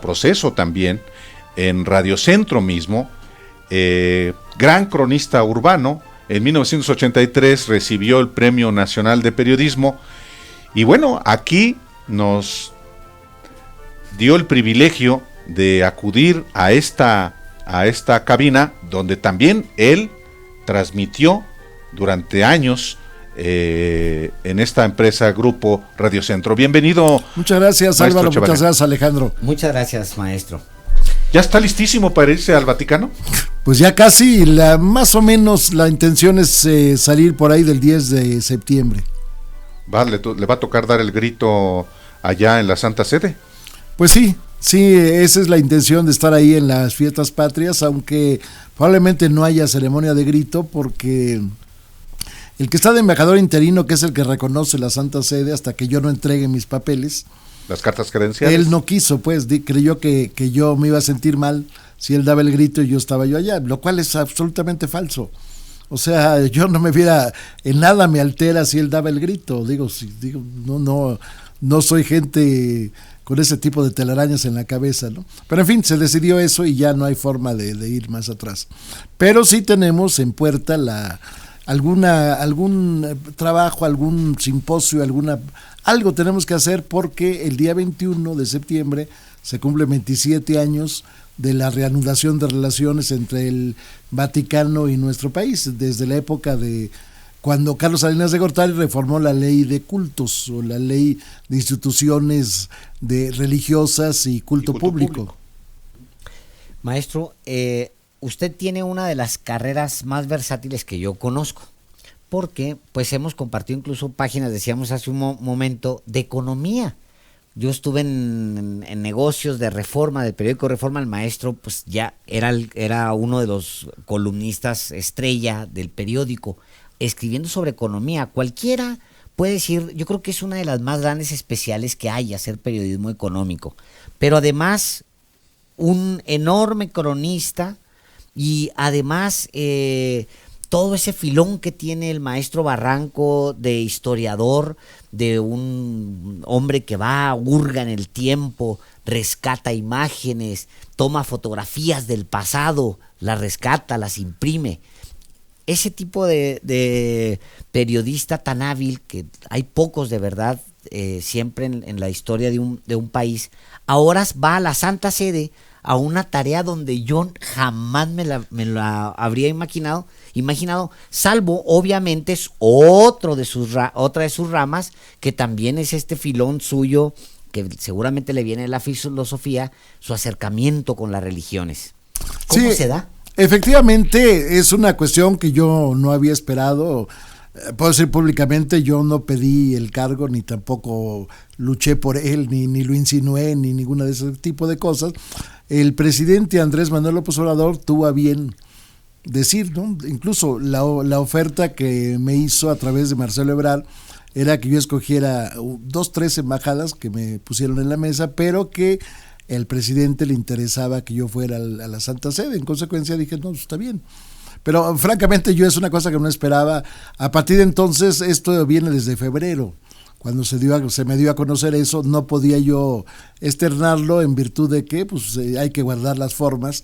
proceso también en Radio Centro mismo, gran cronista urbano. En 1983 recibió el Premio Nacional de Periodismo y bueno, aquí nos dio el privilegio de acudir a esta cabina donde también él transmitió durante años en esta empresa Grupo Radio Centro. Bienvenido. Muchas gracias, Álvaro. Muchas gracias, Alejandro. Muchas gracias, maestro. ¿Ya está listísimo para irse al Vaticano? Pues ya casi, más o menos la intención es salir por ahí del 10 de septiembre. ¿Le va a tocar dar el grito allá en la Santa Sede? Pues sí, esa es la intención de estar ahí en las fiestas patrias, aunque probablemente no haya ceremonia de grito porque el que está de embajador interino, que es el que reconoce la Santa Sede hasta que yo no entregue mis papeles, las cartas credenciales, él no quiso, pues creyó que yo me iba a sentir mal si él daba el grito y yo estaba yo allá, lo cual es absolutamente falso. O sea, yo no me viera, en nada me altera si él daba el grito. No soy gente con ese tipo de telarañas en la cabeza, ¿no? Pero en fin, se decidió eso y ya no hay forma de ir más atrás. Pero sí tenemos en puerta algún trabajo, algún simposio, algo tenemos que hacer porque el día 21 de septiembre se cumplen 27 años de la reanudación de relaciones entre el Vaticano y nuestro país, desde la época de cuando Carlos Salinas de Gortari reformó la ley de cultos o la ley de instituciones religiosas y culto público. Maestro, usted tiene una de las carreras más versátiles que yo conozco, porque pues hemos compartido incluso páginas, decíamos hace un momento, de economía. Yo estuve en negocios de Reforma, del periódico Reforma. El maestro pues ya era uno de los columnistas estrella del periódico, escribiendo sobre economía. Cualquiera puede decir, yo creo que es una de las más grandes especiales que hay, hacer periodismo económico. Pero además, un enorme cronista y además todo ese filón que tiene el maestro Barranco de historiador, de un hombre que hurga en el tiempo, rescata imágenes, toma fotografías del pasado, las rescata, las imprime. Ese tipo de periodista tan hábil, que hay pocos de verdad, siempre en la historia de un país, ahora va a la Santa Sede a una tarea donde yo jamás me la habría imaginado, salvo obviamente es otra de sus ramas, que también es este filón suyo, que seguramente le viene de la filosofía, su acercamiento con las religiones. ¿Cómo se da? Efectivamente, es una cuestión que yo no había esperado. Puedo decir públicamente, yo no pedí el cargo, ni tampoco luché por él, ni lo insinué, ni ninguna de ese tipo de cosas. El presidente Andrés Manuel López Obrador tuvo a bien decir, ¿no? Incluso la oferta que me hizo a través de Marcelo Ebrard era que yo escogiera 2-3 embajadas que me pusieron en la mesa, pero que el presidente le interesaba que yo fuera a la Santa Sede. En consecuencia dije, no, está bien. Pero francamente yo es una cosa que no esperaba. A partir de entonces, esto viene desde febrero. Cuando se me dio a conocer eso, no podía yo externarlo en virtud de que pues, hay que guardar las formas.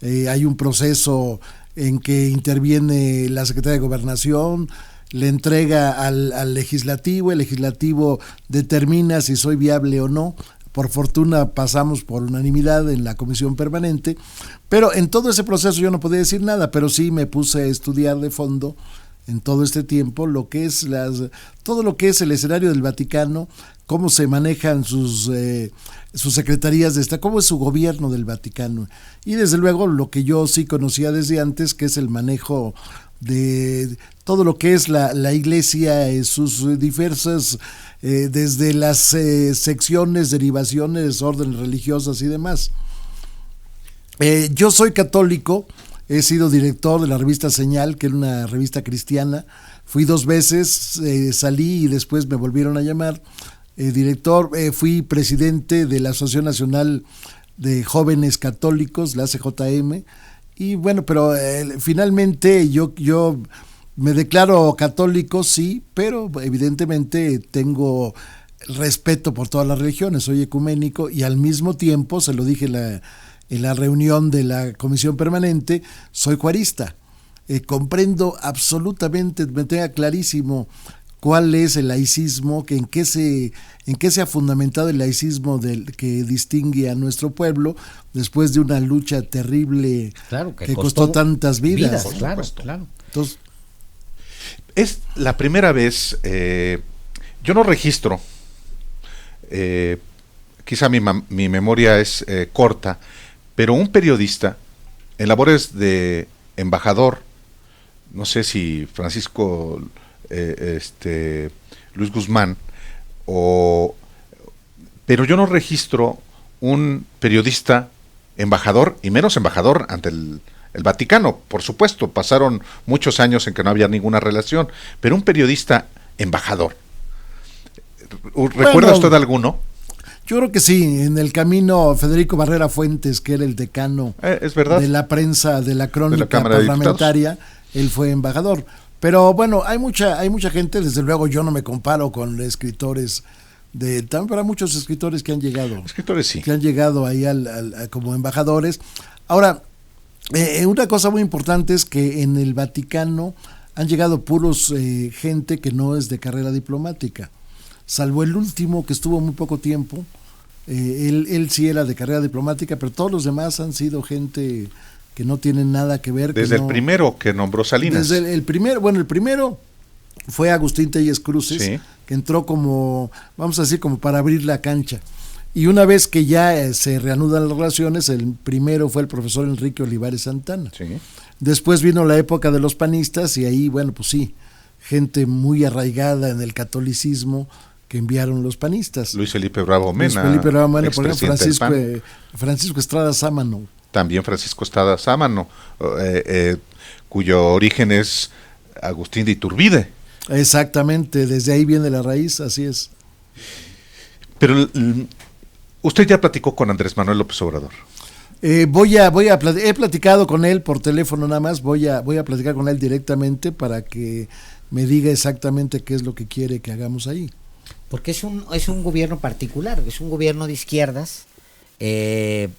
Hay un proceso en que interviene la Secretaría de Gobernación, le entrega al legislativo, el legislativo determina si soy viable o no. Por fortuna pasamos por unanimidad en la comisión permanente, pero en todo ese proceso yo no podía decir nada, pero sí me puse a estudiar de fondo en todo este tiempo todo lo que es el escenario del Vaticano, cómo se manejan sus secretarías de Estado, cómo es su gobierno del Vaticano, y desde luego lo que yo sí conocía desde antes, que es el manejo de todo lo que es la iglesia, sus diversas, desde las secciones, derivaciones, órdenes religiosas y demás. Yo soy católico, he sido director de la revista Señal, que era una revista cristiana, fui 2 veces, salí y después me volvieron a llamar director, fui presidente de la Asociación Nacional de Jóvenes Católicos, la ACJM, y bueno, pero finalmente yo me declaro católico, sí, pero evidentemente tengo respeto por todas las religiones, soy ecuménico y al mismo tiempo, se lo dije en la reunión de la comisión permanente, soy juarista. Comprendo absolutamente, me tenga clarísimo cuál es el laicismo, en qué se ha fundamentado el laicismo que distingue a nuestro pueblo después de una lucha terrible, claro, que costó tantas vidas. Claro, claro. Entonces, es la primera vez, yo no registro, quizá mi memoria es corta, pero un periodista en labores de embajador, no sé si Francisco Luis Guzmán, pero yo no registro un periodista embajador, y menos embajador ante el Vaticano. Por supuesto, pasaron muchos años en que no había ninguna relación, pero un periodista embajador. ¿Recuerda usted alguno? Yo creo que sí, en el camino Federico Barrera Fuentes, que era el decano es verdad, de la prensa de la crónica Cámara parlamentaria, él fue embajador. Pero bueno, hay mucha gente, desde luego yo no me comparo con escritores también para muchos escritores que han llegado. Escritores sí. Que han llegado ahí como embajadores. Ahora, una cosa muy importante es que en el Vaticano han llegado puros gente que no es de carrera diplomática, salvo el último que estuvo muy poco tiempo. Él sí era de carrera diplomática, pero todos los demás han sido gente que no tienen nada que ver. Desde el primero que nombró Salinas. Desde el primero fue Agustín Telles Cruces, sí, que entró como, vamos a decir, como para abrir la cancha. Y una vez que ya se reanudan las relaciones, el primero fue el profesor Enrique Olivares Santana. Sí. Después vino la época de los panistas y ahí, bueno, pues sí, gente muy arraigada en el catolicismo que enviaron los panistas. Luis Felipe Bravo Mena, por ejemplo, Francisco Estrada Sámano. También Francisco Estrada Sámano, cuyo origen es Agustín de Iturbide. Exactamente, desde ahí viene la raíz, así es. Pero usted ya platicó con Andrés Manuel López Obrador. He platicado con él por teléfono nada más, voy a platicar con él directamente para que me diga exactamente qué es lo que quiere que hagamos ahí. Porque es un gobierno particular, es un gobierno de izquierdas, que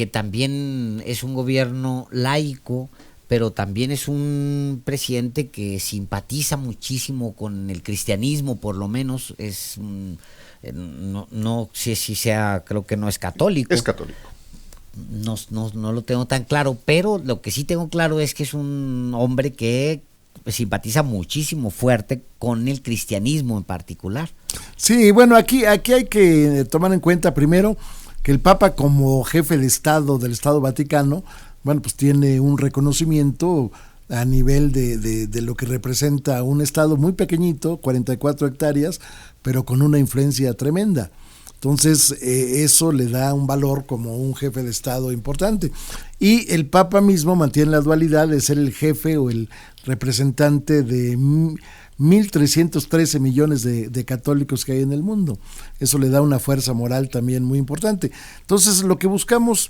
también es un gobierno laico, pero también es un presidente que simpatiza muchísimo con el cristianismo, por lo menos no sé si sea, creo que no es católico. Es católico. No lo tengo tan claro, pero lo que sí tengo claro es que es un hombre que simpatiza muchísimo fuerte con el cristianismo en particular. Sí, bueno, aquí hay que tomar en cuenta primero que el Papa, como jefe de Estado del Estado Vaticano, bueno, pues tiene un reconocimiento a nivel de lo que representa un Estado muy pequeñito, 44 hectáreas, pero con una influencia tremenda. Entonces, eso le da un valor como un jefe de Estado importante. Y el Papa mismo mantiene la dualidad de ser el jefe o el representante de 1.313 millones de católicos que hay en el mundo. Eso le da una fuerza moral también muy importante. Entonces, lo que buscamos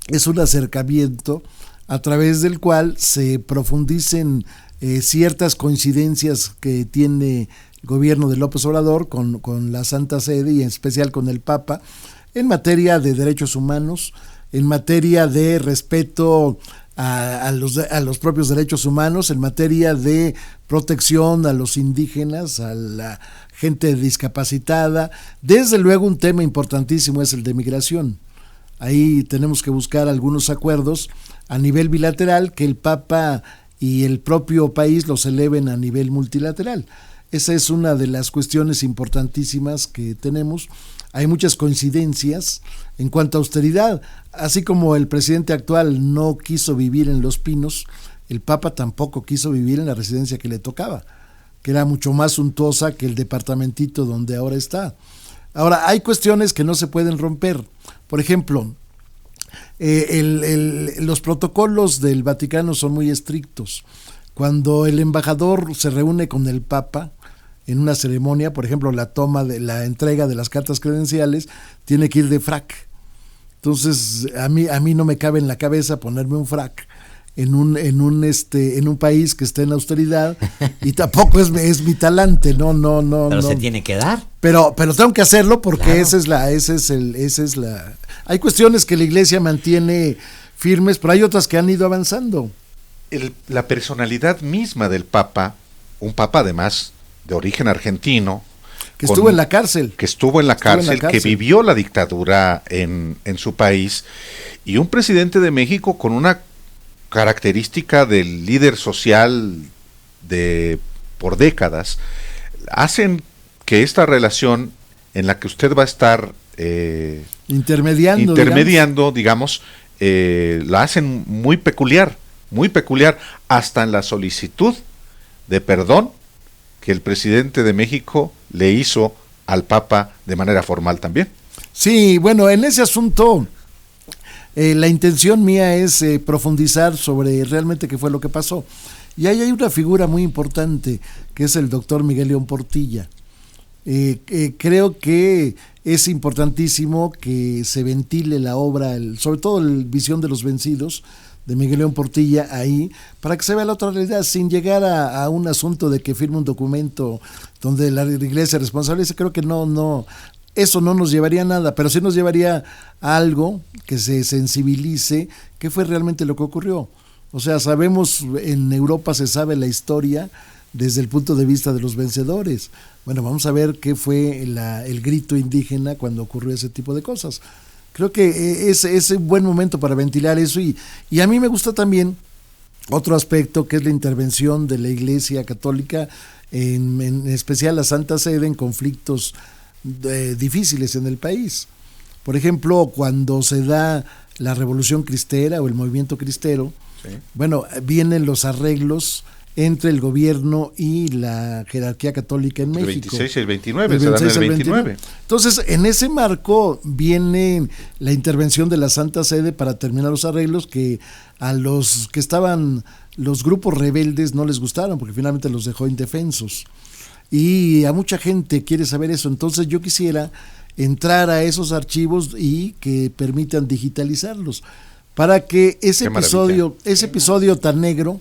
es un acercamiento a través del cual se profundicen ciertas coincidencias que tiene el gobierno de López Obrador con la Santa Sede y en especial con el Papa en materia de derechos humanos, en materia de respeto a los propios derechos humanos, en materia de protección a los indígenas, a la gente discapacitada. Desde luego un tema importantísimo es el de migración. Ahí tenemos que buscar algunos acuerdos a nivel bilateral, que el Papa y el propio país los eleven a nivel multilateral. Esa es una de las cuestiones importantísimas que tenemos. Hay muchas coincidencias en cuanto a austeridad. Así como el presidente actual no quiso vivir en Los Pinos, el Papa tampoco quiso vivir en la residencia que le tocaba, que era mucho más suntuosa que el departamentito donde ahora está. Ahora, hay cuestiones que no se pueden romper. Por ejemplo, los protocolos del Vaticano son muy estrictos. Cuando el embajador se reúne con el Papa en una ceremonia, por ejemplo, la entrega de las cartas credenciales, tiene que ir de frac. Entonces, a mí no me cabe en la cabeza ponerme un frac en un país que esté en austeridad y tampoco es mi talante, no. Pero se tiene que dar. Pero tengo que hacerlo porque Claro. hay cuestiones que la Iglesia mantiene firmes, pero hay otras que han ido avanzando. La personalidad misma del Papa, un Papa además de origen argentino, Que estuvo en la cárcel. que estuvo en la Estuvo en la cárcel, que cárcel. vivió la dictadura en su país, y un presidente de México con una característica del líder social por décadas, hacen que esta relación en la que usted va a estar Intermediando, digamos, la hacen muy peculiar, hasta en la solicitud de perdón que el presidente de México le hizo al Papa de manera formal también. Sí, bueno, en ese asunto la intención mía es profundizar sobre realmente qué fue lo que pasó. Y ahí hay una figura muy importante, que es el doctor Miguel León Portilla. Creo que es importantísimo que se ventile la obra, sobre todo el Visión de los Vencidos, de Miguel León Portilla ahí, para que se vea la otra realidad, sin llegar a un asunto de que firme un documento donde la Iglesia responsabilice. Creo que eso no nos llevaría a nada, pero sí nos llevaría a algo que se sensibilice qué fue realmente lo que ocurrió. O sea, sabemos, en Europa se sabe la historia desde el punto de vista de los vencedores. Bueno, vamos a ver qué fue el grito indígena cuando ocurrió ese tipo de cosas. Creo que es un buen momento para ventilar eso, y a mí me gusta también otro aspecto, que es la intervención de la Iglesia Católica, en especial la Santa Sede, en conflictos difíciles en el país. Por ejemplo, cuando se da la Revolución Cristera o el movimiento cristero, sí, bueno, vienen los arreglos entre el gobierno y la jerarquía católica en México. El 26 y el 29, se dan el 29. Entonces, en ese marco viene la intervención de la Santa Sede para terminar los arreglos que a los que estaban, los grupos rebeldes, no les gustaron, porque finalmente los dejó indefensos. Y a mucha gente quiere saber eso. Entonces yo quisiera entrar a esos archivos y que permitan digitalizarlos, para que ese episodio tan negro,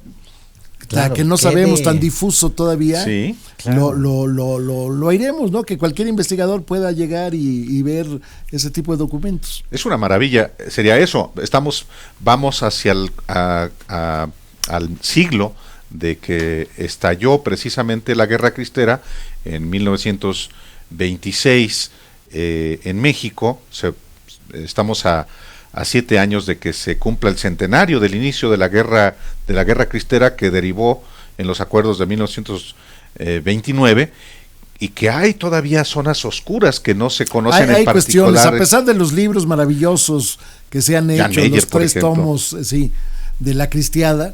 claro, que no sabemos, tan difuso todavía, sí, claro, lo iremos, ¿no? Que cualquier investigador pueda llegar y ver ese tipo de documentos. Es una maravilla, sería eso. Vamos hacia al siglo de que estalló precisamente la Guerra Cristera en 1926 en México. Estamos a 7 años de que se cumpla el centenario del inicio de la guerra cristera, que derivó en los acuerdos de 1929, y que hay todavía zonas oscuras que no se conocen en particular. Cuestiones, a pesar de los libros maravillosos que se han hecho, los 3 tomos, sí, de la Cristiada,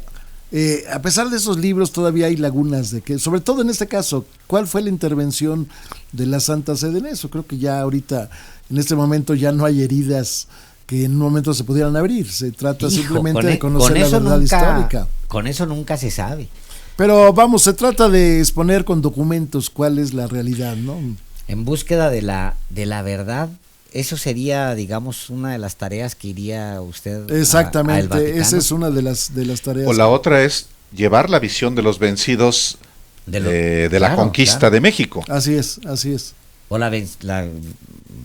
a pesar de esos libros todavía hay lagunas de que, sobre todo en este caso, ¿cuál fue la intervención de la Santa Sede en eso? Creo que ya ahorita, en este momento, ya no hay heridas que en un momento se pudieran abrir. Se trata simplemente de conocer la verdad histórica. Con eso nunca se sabe. Pero vamos, se trata de exponer con documentos cuál es la realidad, ¿no? En búsqueda de la verdad, eso sería, digamos, una de las tareas que iría usted exactamente, esa es una de las tareas. O la otra es llevar la visión de los vencidos de la conquista de México. Así es. O la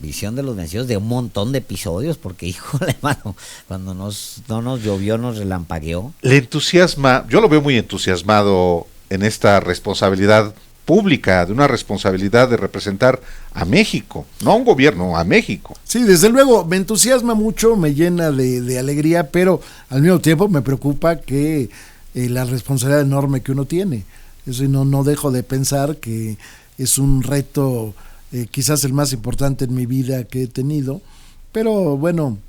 visión de los vencidos de un montón de episodios, porque, híjole, mano, cuando no nos llovió, nos relampagueó. Le entusiasma, yo lo veo muy entusiasmado en esta responsabilidad pública, de una responsabilidad de representar a México, no a un gobierno, a México. Sí, desde luego, me entusiasma mucho, me llena de alegría, pero al mismo tiempo me preocupa que la responsabilidad enorme que uno tiene. Eso, y no dejo de pensar que es un reto, quizás el más importante en mi vida que he tenido, pero bueno,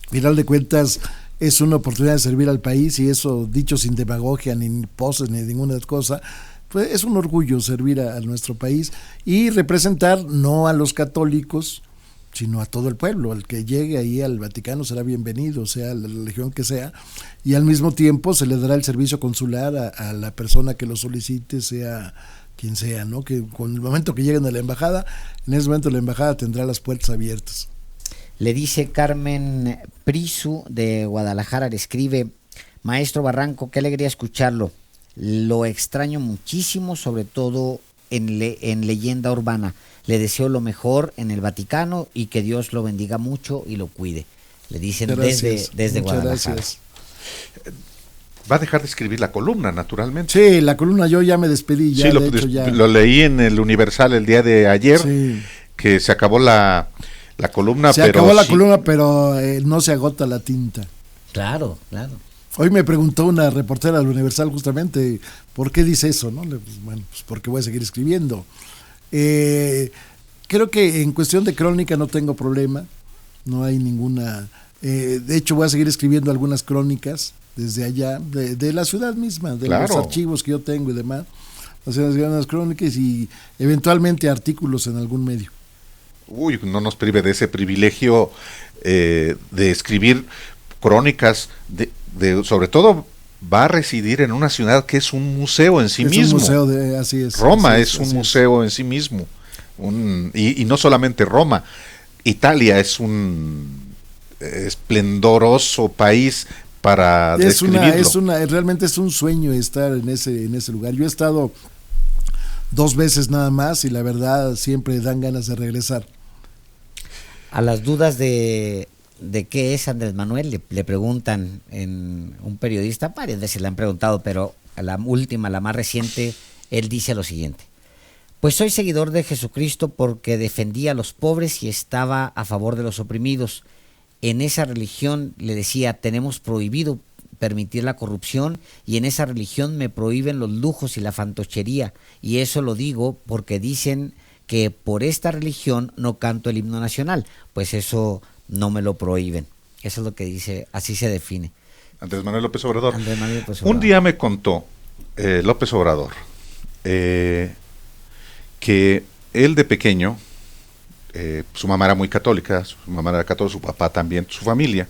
al final de cuentas es una oportunidad de servir al país, y eso, dicho sin demagogia, ni poses, ni ninguna cosa, pues es un orgullo servir a nuestro país y representar no a los católicos, sino a todo el pueblo. El que llegue ahí al Vaticano será bienvenido, sea la religión que sea, y al mismo tiempo se le dará el servicio consular a la persona que lo solicite, sea quien sea, ¿no? Que con el momento que lleguen a la embajada, en ese momento la embajada tendrá las puertas abiertas. Le dice Carmen Prisu de Guadalajara, le escribe: Maestro Barranco, qué alegría escucharlo. Lo extraño muchísimo, sobre todo en Leyenda Urbana. Le deseo lo mejor en el Vaticano y que Dios lo bendiga mucho y lo cuide. Le dicen desde Guadalajara. Gracias. Va a dejar de escribir la columna, naturalmente. Sí, la columna yo ya me despedí. Ya, Sí, de hecho, ya. lo leí en el Universal el día de ayer, Sí. que se acabó la columna. Se acabó la columna, pero no se agota la tinta. Claro, claro. Hoy me preguntó una reportera del Universal justamente, ¿por qué dice eso? ¿No? Bueno, pues porque voy a seguir escribiendo. Creo que en cuestión de crónica no tengo problema, no hay ninguna... de hecho voy a seguir escribiendo algunas crónicas desde allá, de la ciudad misma, de Claro. los archivos que yo tengo y demás. Hacer unas crónicas y eventualmente artículos en algún medio. Uy, no nos prive de ese privilegio de escribir crónicas, sobre todo va a residir en una ciudad que es un museo en sí mismo. Un museo así es. Roma así es un museo en sí mismo. Y no solamente Roma, Italia es un esplendoroso país para describirlo. Realmente es un sueño estar en ese lugar. Yo he estado 2 veces nada más y la verdad siempre dan ganas de regresar. A las dudas de qué es Andrés Manuel, le preguntan en un periodista, varias veces le han preguntado, pero a la última, la más reciente, él dice lo siguiente: pues soy seguidor de Jesucristo porque defendía a los pobres y estaba a favor de los oprimidos. En esa religión, le decía, tenemos prohibido permitir la corrupción y en esa religión me prohíben los lujos y la fantochería, y eso lo digo porque dicen que por esta religión no canto el himno nacional, pues eso no me lo prohíben. Eso es lo que dice, así se define. Andrés Manuel López Obrador. Andrés Manuel López Obrador. Un día me contó López Obrador que él de pequeño, su mamá era muy católica, su papá también, su familia,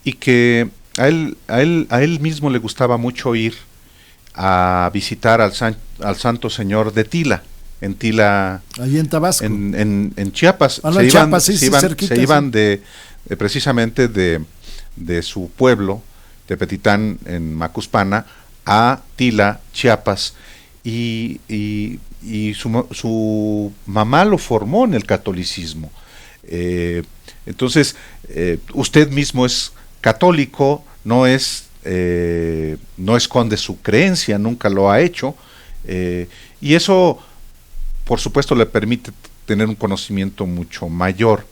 y que a él mismo le gustaba mucho ir a visitar al Santo Señor de Tila, en Tila, allí en Tabasco, en Chiapas. Se iban precisamente de su pueblo, de Petitán, en Macuspana, a Tila, Chiapas, y su mamá lo formó en el catolicismo. Entonces, usted mismo es católico, no esconde su creencia, nunca lo ha hecho, y eso, por supuesto, le permite tener un conocimiento mucho mayor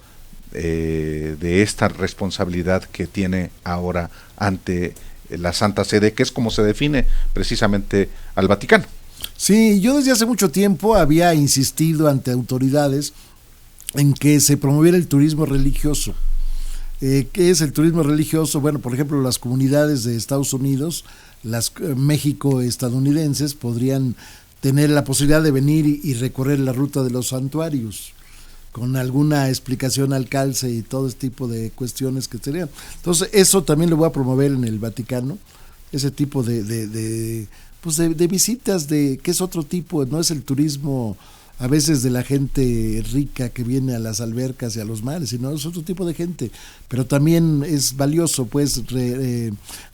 de esta responsabilidad que tiene ahora ante la Santa Sede, que es como se define precisamente al Vaticano. Sí, yo desde hace mucho tiempo había insistido ante autoridades en que se promoviera el turismo religioso. ¿Qué es el turismo religioso? Bueno, por ejemplo, las comunidades de Estados Unidos, las México-estadounidenses, podrían tener la posibilidad de venir y recorrer la ruta de los santuarios, con alguna explicación al calce y todo este tipo de cuestiones que serían. Entonces, eso también lo voy a promover en el Vaticano, ese tipo de visitas, que es otro tipo, no es el turismo a veces de la gente rica que viene a las albercas y a los mares, sino es otro tipo de gente, pero también es valioso pues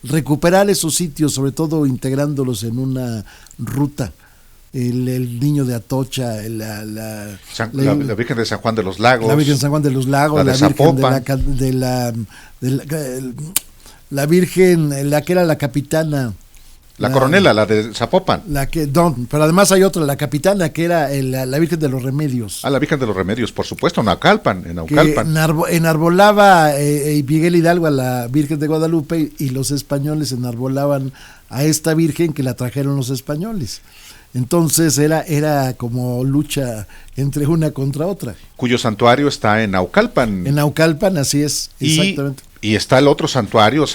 recuperar esos sitios, sobre todo integrándolos en una ruta. El niño de Atocha, la Virgen de San Juan de los Lagos, la Virgen de San Juan de los Lagos, la Virgen la que era la capitana, la coronela, la de Zapopan, pero además hay otra, la capitana, que era la Virgen de los Remedios. La Virgen de los Remedios, por supuesto, en Naucalpan. Que enarbolaba Miguel Hidalgo a la Virgen de Guadalupe, y los españoles enarbolaban a esta Virgen que la trajeron los españoles. Entonces era como lucha entre una contra otra. Cuyo santuario está en Naucalpan. En Naucalpan, así es, exactamente. Y está el otro santuario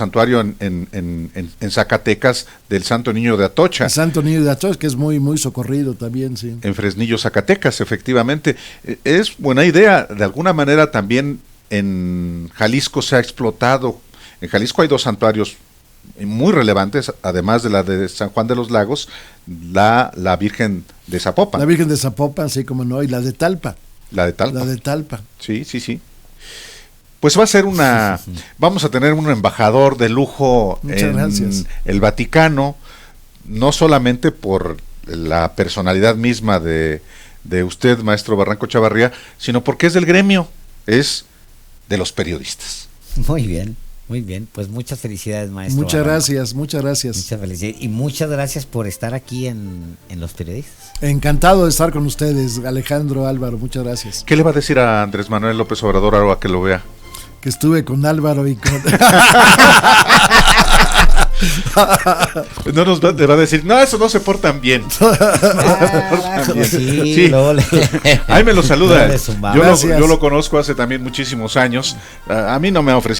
en Zacatecas, del Santo Niño de Atocha. El Santo Niño de Atocha, que es muy, muy socorrido también, sí. En Fresnillo, Zacatecas, efectivamente. Es buena idea. De alguna manera también en Jalisco se ha explotado. En Jalisco hay 2 santuarios muy relevantes, además de la de San Juan de los Lagos, la Virgen de Zapopan. La Virgen de Zapopan, sí, como no, y la de Talpa. La de Talpa. Sí. Pues va a ser vamos a tener un embajador de lujo. Muchas gracias. El Vaticano, no solamente por la personalidad misma de usted, maestro Barranco Chavarría, sino porque es del gremio, es de los periodistas. Muy bien, pues muchas felicidades, maestro. Muchas gracias. Muchas felicidades y muchas gracias por estar aquí en Los Periodistas. Encantado de estar con ustedes, Alejandro, Álvaro, muchas gracias. ¿Qué le va a decir a Andrés Manuel López Obrador ahora que lo vea? Que estuve con Álvaro y con... No nos le va a decir, no, eso no se portan bien. Sí. Ahí me lo saluda. Yo Yo lo conozco hace también muchísimos años. A mí no me ha ofrecido